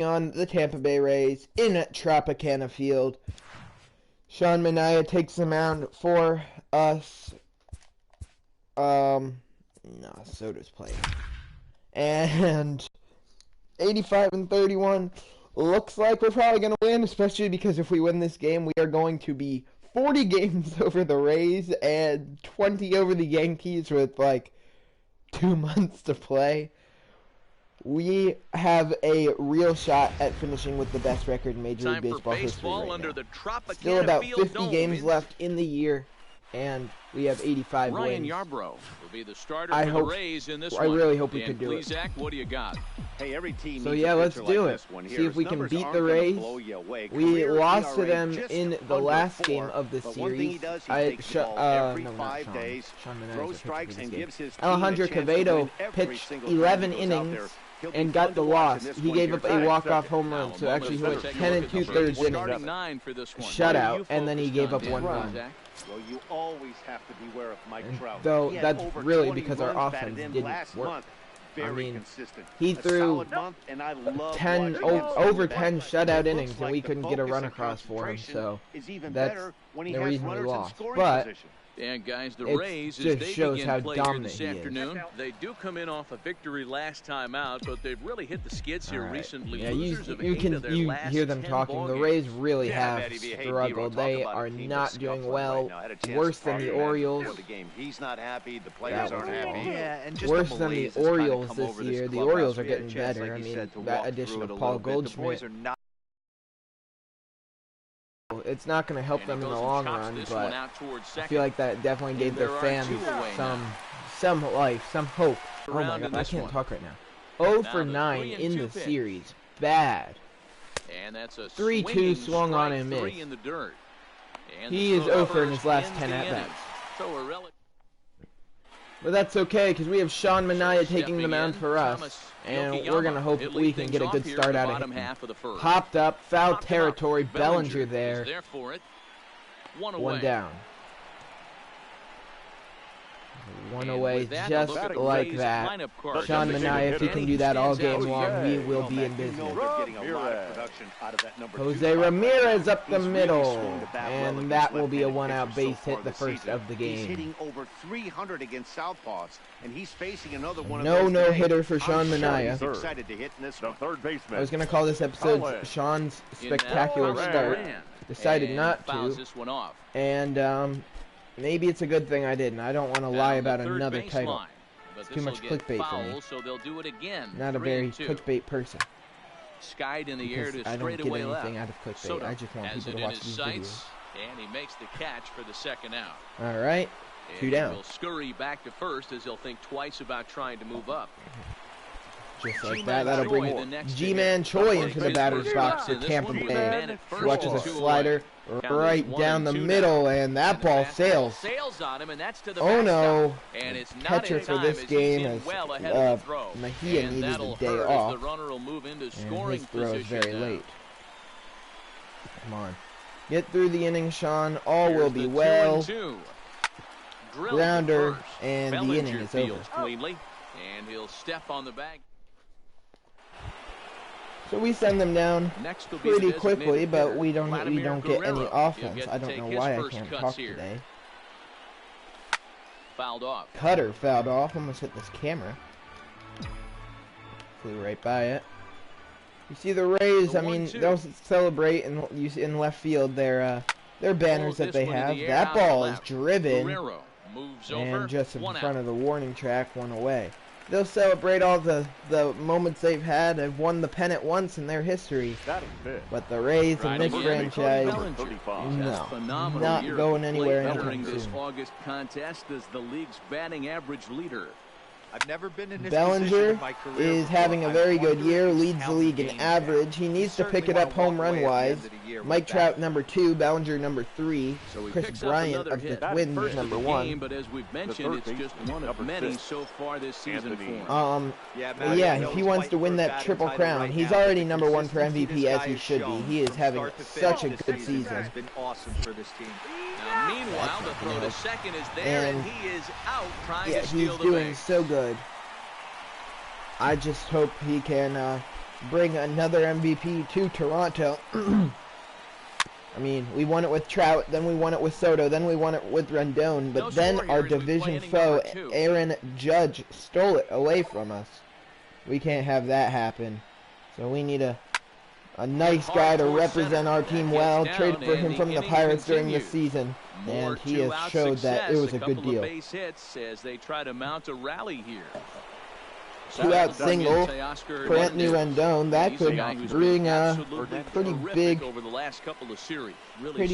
on the Tampa Bay Rays in Tropicana Field. Sean Manaea takes the mound for us. No, Soto's playing. And 85-31. Looks like we're probably going to win, especially because if we win this game, we are going to be 40 games over the Rays and 20 over the Yankees with like 2 months to play. We have a real shot at finishing with the best record in Major League Baseball history right now. Still about 50 games left in the year, and we have 85 Ryan wins. Yarbrough will be the starter for the Rays in this one. I really hope we can do it. Zach, what do you got? Hey, every team so yeah, let's do it. See if we can beat the Rays. We lost to them in the last game of the series. Alejandro Quevedo pitched 11 innings and got the loss. He gave up a walk-off home run, so actually he went 10 2/3 innings, shutout, and then he gave up 1 run. Well, you always have to beware of Mike Trout. Though that's really because our offense didn't work. I mean, he threw over 10 shutout innings, and we couldn't get a run across for him, so that's the reason we lost. But and guys, the Rays just shows how dominant this afternoon. They do come in off a victory last time out, but they've really hit the skids here recently. Yeah, you hear them talking. The Rays really have struggled. They are not doing well. Worse than the Orioles. He's not happy. The players aren't happy. Worse than the Orioles this year. The Orioles are getting better. I mean, that addition of Paul Goldschmidt. It's not going to help them in the long run, but I feel like that definitely gave their fans some life, some hope. Oh my God, I can't talk right now. 0 for 9 in the series. Bad. 3-2 swung on and missed. He is 0 for in his last 10 at-bats. But that's okay, because we have Sean Manaea taking the mound for us, and we're going to hope we can get a good start out of him. Popped up, foul territory, Bellinger there. 1 down. 1 away, just like that. Sean Manaea, if he can do that all game long, we will be in business. Jose Ramirez up the middle, and that will be a 1-out base hit, the first of the game. He's hitting over 300 against southpaws, and he's facing another one. No hitter for Sean Manaea. Excited to hit in this one. I was going to call this episode Sean's Spectacular Start. Decided not to, and maybe it's a good thing I didn't. I don't want to lie about another title. It's too much clickbait for me. So they'll do it again. Not a very clickbait person. Skied in the air to I don't get anything out of clickbait. I just want people to watch these videos. And he makes the catch for the second out. All right, 2 down. He'll scurry back to first as he'll think twice about trying to move up. Just like that, that'll bring G-Man Choi into the batter's box for Tampa Bay. He watches a slider right down the middle, and that ball sails. Oh no, catcher for this game is Mejia needed a day off, and his throw is very late. Come on, get through the inning, Sean. All will be well. Grounder, and the inning is over. And he'll step on the bag. So we send them down pretty quickly, but we don't get any offense. I don't know why I can't talk today. Fouled off. Cutter fouled off. Almost hit this camera. Flew right by it. You see the Rays? I mean, they'll celebrate in left field their banners that they have. That ball is driven and just in front of the warning track, 1 away. They'll celebrate all the moments they've had. They've won the pennant once in their history. But the Rays in this franchise, no, not going anywhere anytime soon. This August contest as the league's batting average leader. I've never been in this Bellinger is having a very good year, leads the league in average. He needs to pick it up home run wise. Mike Trout #2, Bellinger #3, Chris Bryant of the Twins #1. But as we've mentioned, it's just one of many so far this season for him. Yeah, if he wants to win that triple crown, he's already #1 for MVP as he should be. He is having such a good season. Has been awesome for this team. Now, meanwhile, the throw to second is there, and he is out trying to steal the base. He's doing so good. I just hope he can bring another MVP to Toronto. I mean, we won it with Trout, then we won it with Soto, then we won it with Rendon, but then our division foe, Aaron Judge, stole it away from us. We can't have that happen. So we need a nice guy to represent our team well. Traded for him from the Pirates during the season, and he has showed that it was a good deal. As they try to mount a rally here. 2-out single for Anthony Rendon. That could bring a pretty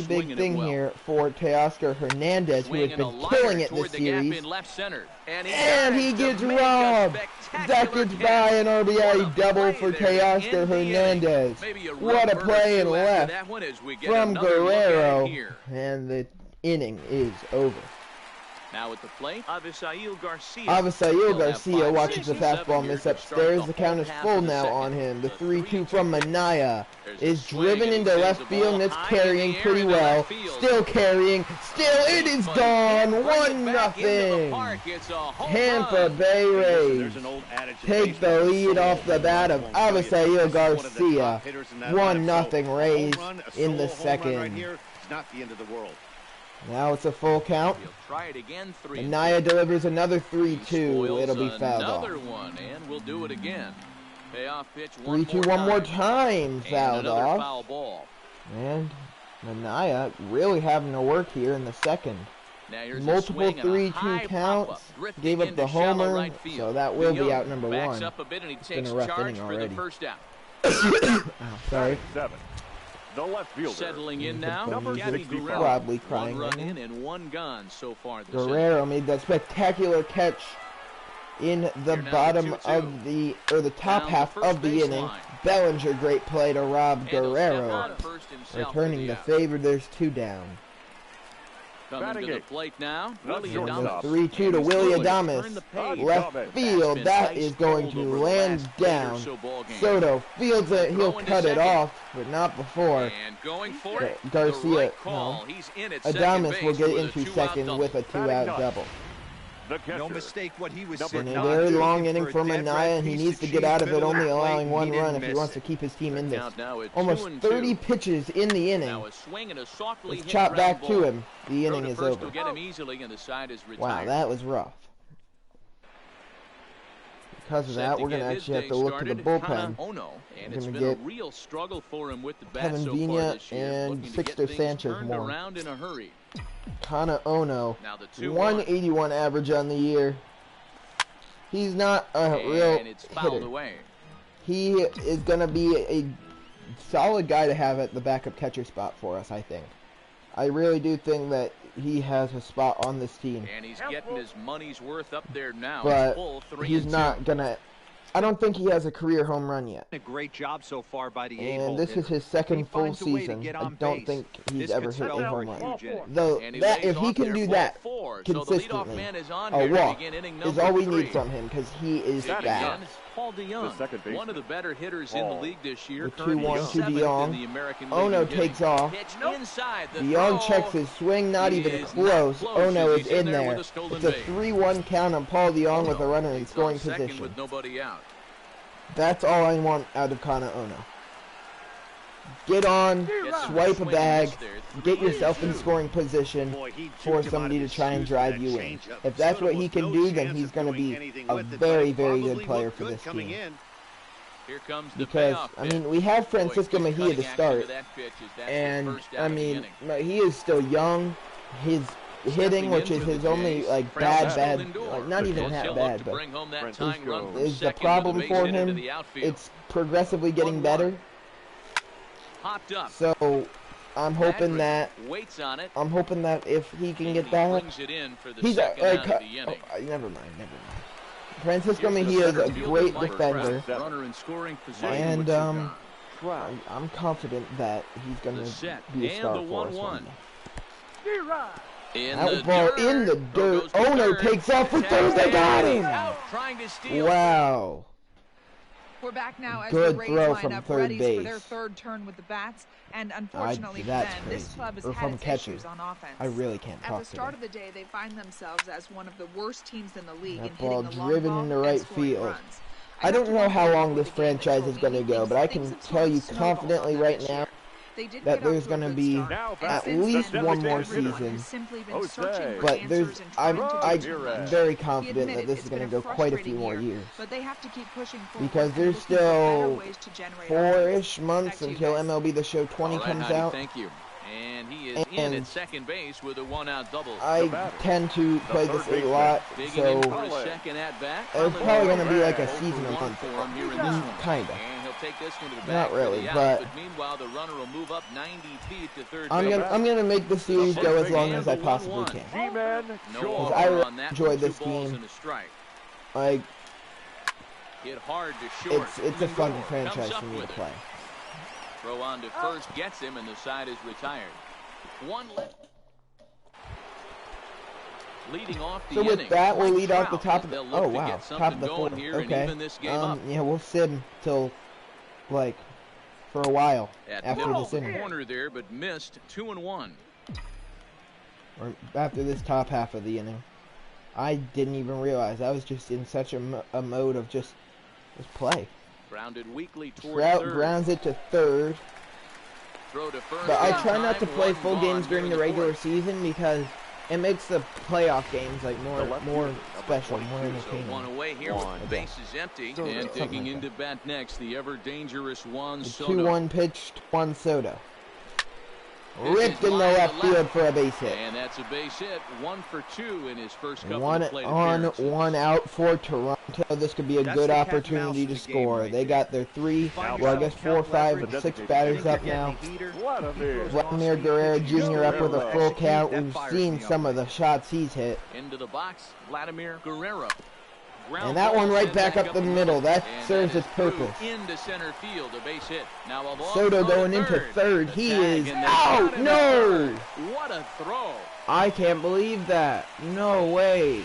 big thing here for Teoscar Hernandez, who has been killing it this series. And he gets robbed. That gets by an RBI double for Teoscar Hernandez. What a play in left from Guerrero. And the inning is over. Now at the plate, Avisail Garcia watches the fastball miss upstairs. The count is full now on him. The 3-2 from Manaya is driven into left field, and it's carrying pretty well. Still carrying. Still, it is gone. 1-0. Tampa Bay Rays take the lead off the bat of Avisail Garcia. 1-0 Rays in the second. Now it's a full count. Manaya delivers another 3-2. It'll be fouled off. 3-2 one more time. Fouled off. And Manaya really having to work here in the second. Multiple 3-2 counts. Gave up the homer, so that will be out number 1. It's been a rough inning already. Oh, sorry. The left fielder. Settling in now. Probably crying. One run in and 1 gone so far this Guerrero made that spectacular catch in the bottom of the top half of the inning. Bellinger, great play to Rob Guerrero. Returning the favor. There's 2 down. Coming to the plate now. 3-2 to Willie Adames. Left field. That is going to land down. Soto fields it. He'll cut it off, but not before. Garcia. No. Adames will get into second with a 2-out double. No mistake what he was in a very long inning for Manaya, and he needs to get out of it, only allowing 1 run if he wants to keep his team in this. Almost 30 pitches in the inning. It's chopped back to him. The inning is over. Wow, that was rough. Because of that, we're going to actually have to look to the bullpen. We're going to get Kevin Vina and Sixto Sanchez more. Kana Ono, 181 average on the year. He's not a real hitter. He is going to be a solid guy to have at the backup catcher spot for us, I think. I really do think that he has a spot on this team. And he's getting his money's worth up there now. But he's not going to... I don't think he has a career home run yet. A great job so far by the and this is his second full season. I don't think he's ever hit a home run. Though that if he can do that consistently, a walk is all we need from him because he is that. Paul DeYoung, one of the better hitters in the league this year. The 2-1 to DeYoung. Ono takes off. DeYoung checks his swing, not even close. Ono is in there. It's a 3-1 count on Paul DeYoung with a runner in scoring position. That's all I want out of Kana Ono. Get on, swipe a bag, get yourself in scoring position for somebody to try and drive you in. If that's what he can do, then he's going to be a very, very good player for this team. Because, I mean, we have Francisco Mejia to start, and, I mean, he is still young. His hitting, which is his only, like, bad, like, not even that bad, but is the problem for him. It's progressively getting better. So I'm hoping that if he can get that, he's never mind. Francisco Mejia is a great defender, and I'm confident that he's going to be a star for us one day. That ball in the dirt. Ono takes off for third. They got him. Wow. We're back now as Good the Rays throw line from up third ready base. for their third turn with the bats, and unfortunately for that's them, crazy. this club has Or had from its catcher. issues on offense. I really can't talk At the to start them. of the day, they find themselves as one of the worst teams in the league That in ball hitting the long driven ball into and right scoring field. runs. I don't know how long this franchise is going to go, but I can tell you confidently right now that there's going to be at least one more season. But I'm very confident that this is going to go quite a few more years. Because there's still 4-ish months until MLB The Show 20 comes out. Thank you. And he is in at second base with a one-out double. I tend to play this a lot, so it's probably going to be like a season a month. Kind of. Not really, but meanwhile, the runner will move up 90 feet to third. I'm gonna make the series go as long as I possibly can. Because I really enjoy this game. Like, it's a fun franchise for me to play. Throw on to first, gets him, and the side is retired. One left. Leading off the so with inning, that, we'll lead off the top of the. Oh wow, top of the fourth. Okay. Yeah, we'll sit until like for a while after this inning. Corner there, but missed 2-1. Or after this top half of the inning, I didn't even realize I was just in such a mode of just play. Grounded weakly toward third. Grounds it to third. Throw to first. But I try not to play full games during the regular season because it makes the playoff games like more special, more entertaining. So one away here, base is empty, and taking into bat next, the ever dangerous Juan Soto. 2-1 pitch, Juan Soto. Ripped in the left field for a base hit. And that's a base hit. 1 for 2 in his first couple of plate appearances. 1 on, 1 out for Toronto. This could be a good opportunity to score. They got their 3, well I guess 4, 5, but 6 batters up now. Vladimir Guerrero Jr. up with a full count. We've seen some of the shots he's hit. Into the box, Vladimir Guerrero. And that one right back up the middle. That serves its purpose. Into center field, a base hit. Now Soto going into third. He is out. No! What a throw. I can't believe that. No way.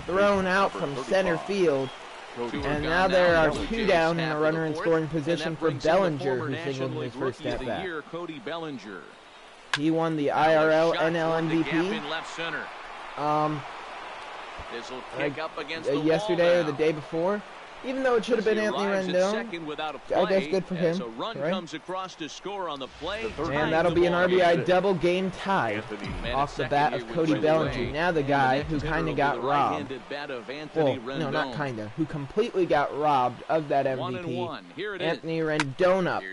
Thrown out from center field. And now there are 2 down and a runner in scoring position for Bellinger, who singled in his first at bat. He won the IRL NL MVP. Yesterday or the day before, even though it should have been Anthony Rendon. I guess good for him, right? And that'll be an RBI double game tie off the bat of Cody Bellinger. Now the guy who kind of got robbed. Well, no, not kind of. Who completely got robbed of that MVP. Anthony Rendon up.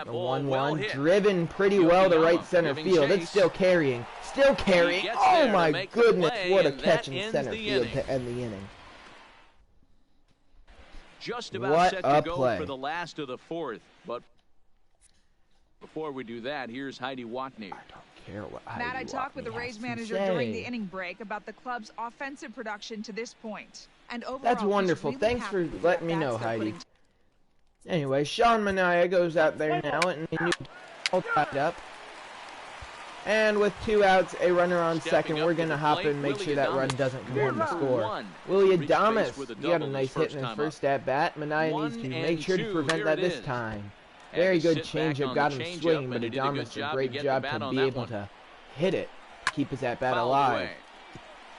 The 1-1 driven pretty well to right center field. It's still carrying. Still carrying. Oh my goodness, what a catch in center field to end the inning. Just about set to go for the last of the fourth, but before we do that, here's Heidi Watney. I don't care what Matt, I talked with the Rays manager during the inning break about the club's offensive production to this point. And overall, that's wonderful. Really Thanks for letting me know, Heidi. Anyway, Sean Manaea goes out there now and all tied up. And with 2 outs, a runner on second, we're going to hop in and make sure that run doesn't come home to score. Willie Adames, he got a nice hit in his first at-bat. Manaea needs to make sure to prevent that this time. Very good changeup, got him swinging, but Adames did a great job to be able to hit it, keep his at-bat alive.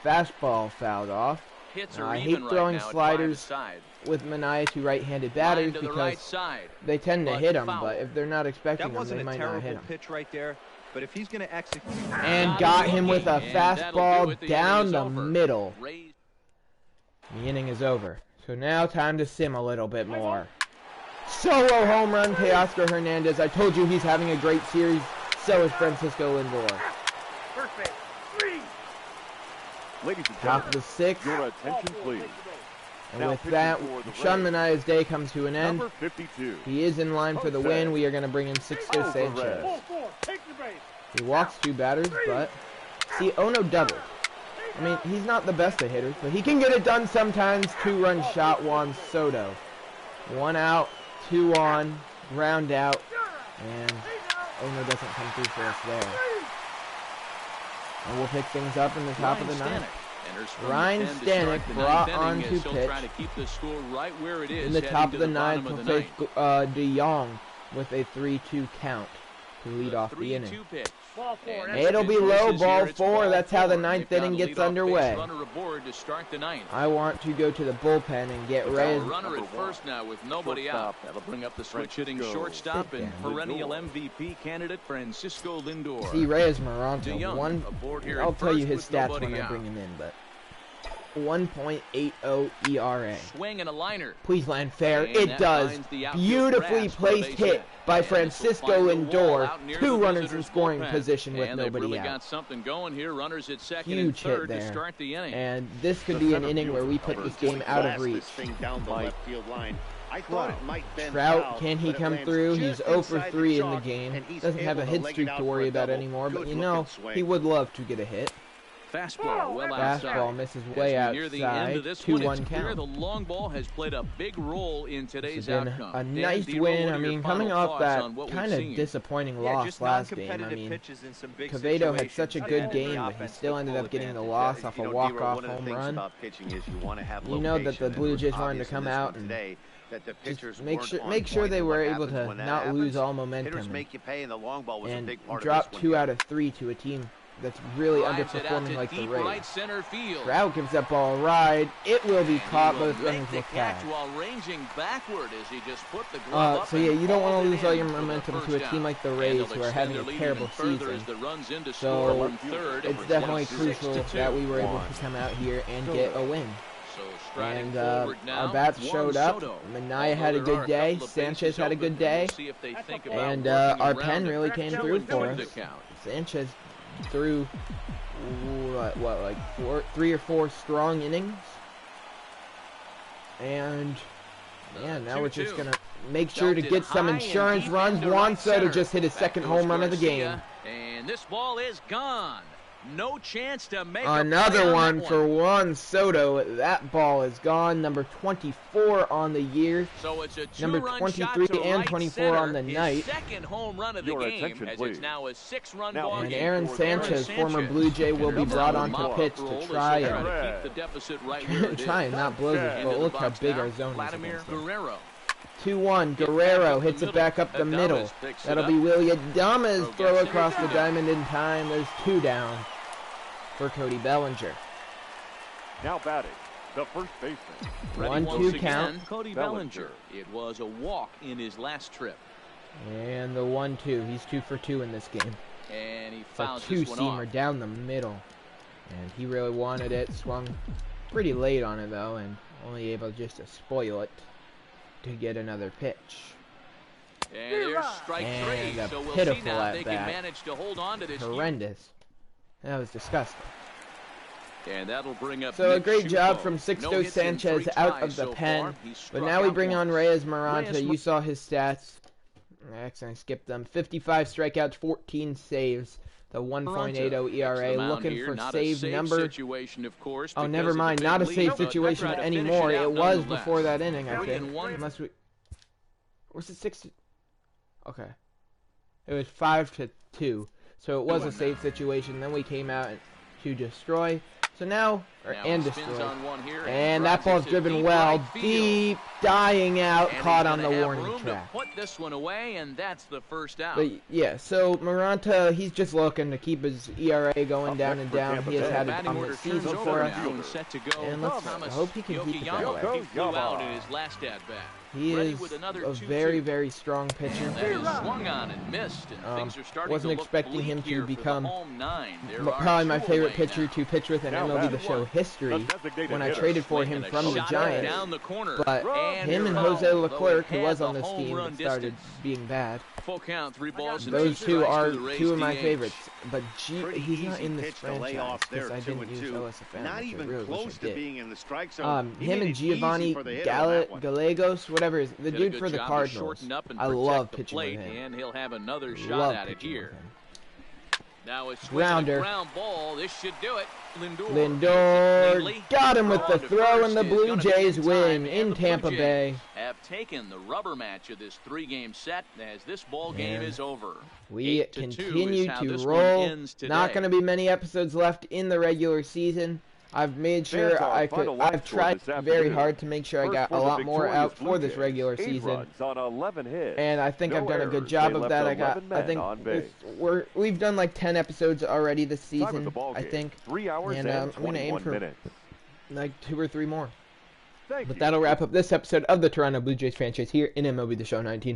Fastball fouled off. I hate throwing sliders with Manaea to right-handed batters because they tend to hit them, but if they're not expecting them, they might not hit them. But if he's going to execute, and got him with a fastball down the middle. The inning is over. So now time to sim a little bit more. Solo home run, Teoscar Hernandez. I told you he's having a great series. So is Francisco Lindor. Perfect. ladies and Top of gentlemen, the 6th. your attention, please. And with that, Sean Manaea's day comes to an end. Number 52. He is in line for the win. We are going to bring in Sixto Sanchez. He walks 2 batters, but see, Ono doubled. I mean, he's not the best of hitters, but he can get it done sometimes. 2-run shot, Juan Soto. 1 out, 2 on, ground out, and Ono doesn't come through for us there. And we'll pick things up in the top of the 9th. Ryan Stanek brought on to pitch in the top of the 9th. Will face De Jong with a 3-2 count. to lead off the inning. Pitch. It'll be low, ball 4. That's how the ninth inning gets underway. To start the ninth. I want to go to the bullpen and get Reyes. Runner at first now with nobody out. That'll bring up the switch-hitting shortstop and perennial MVP candidate Francisco Lindor. See, Reyes Maranta, I'll tell you his stats when I bring him in, but 1.80 ERA. Swing and a liner. Please land fair. It does. Beautifully placed hit by Francisco Lindor. 2 runners in scoring position with nobody out. Got something going here. Runners at second Huge and third hit there. To start the inning. And this could be an inning where we put this game out of reach. Trout, can he come through? He's 0 for 3 in the game. Doesn't have a hit streak to worry about anymore, but you know, he would love to get a hit. Fastball well outside. Fastball misses way outside. Near the end of this 2-1 count. The long ball has played a big role in today's outcome. A nice win. I mean, coming off that kind of disappointing loss last game. I mean, Quevedo had such a good game, but he still ended up getting the loss off a walk-off home run. You know that the Blue Jays wanted to come out and just make sure they were able to not lose all momentum and drop 2 out of 3 to a team that's really underperforming like the Rays. Trout gives that ball a ride. It will be caught, but runners will catch. So yeah, you don't want to lose all your momentum to a team like the Rays who are having a terrible season. So it's definitely crucial that we were able to come out here and get a win. And our bats showed up. Manaya had a good day. Sanchez had a good day. And our pen really came through for us. Sanchez threw like 3 or 4 strong innings, and yeah, now we're just gonna make sure to get some insurance runs. Juan Soto just hit his 2nd home run of the game, and this ball is gone. No chance to make another one for Juan Soto. That ball is gone. Number 24 on the year. So it's a number 23 and 24 on the night. 2nd home run of the game, as it's now a 6-run ball game. And Aaron Sanchez, former Blue Jay, will be brought on to pitch to try and not blow this. But look how big our zone is against them. 2-1. Guerrero hits it back up the middle. That'll be William Adames. Throw across the diamond in time. There's 2 down for Cody Bellinger. Now batting, the first baseman. 1-2 count. Cody Bellinger. It was a walk in his last trip. And the 1-2. He's 2 for 2 in this game. And he fouls a 2-seamer down the middle. And he really wanted it. Swung pretty late on it though, and only able just to spoil it to get another pitch. And there's strike 3. So we'll see now if they can manage to hold on to this. Horrendous. That was disgusting. And that'll bring up so a great job from Sixto Sanchez out of the pen. But now we bring on Reyes Maranta. You saw his stats. Actually, I skipped them. 55 strikeouts, 14 saves. The 1.80 ERA. Looking for save number. Oh, never mind. Not a save situation anymore. It was before that inning, I think. Unless we... Where's it 6? Okay. It was 5-2. So it was a save situation. Then we came out to destroy. So now, destroy. And that ball's driven well, deep, dying out, caught on the warning track. Put this one away, and that's the first out. But yeah, so Maranta, he's just looking to keep his ERA going down and down. He has had a dominant season for us. And I hope he can keep it that way. He flew out in his last at-bat. He is a very, very strong pitcher. Swung on and missed, and things are starting wasn't to expecting him to become probably my favorite pitcher to pitch with in MLB The Show history when I traded for him from the Giants. But him and Jose Leclerc, who was on this team, started being bad. Full count, 3 balls. Those 2 are 2 of my favorites. But he's not in this franchise because I didn't use OSFM. Not even close to being in the strike zone. Him and Giovanni Gallegos, whatever, is the dude for the Cardinals. I love pitching with him. And he'll have another shot at it here. Now it's grounder. Ground ball. This should do it. Lindor got him with the throw, and the Blue Jays win in Tampa Bay. Have taken the rubber match of this 3-game set as this ball game is over. We continue to roll. Not going to be many episodes left in the regular season. I've made sure I've tried very hard to make sure I got a lot more out for this regular season. And I think I've done a good job of that. I think we've done like 10 episodes already this season, I think. And I'm going to aim for like 2 or 3 more. But that'll wrap up this episode of the Toronto Blue Jays franchise here in MLB The Show 19.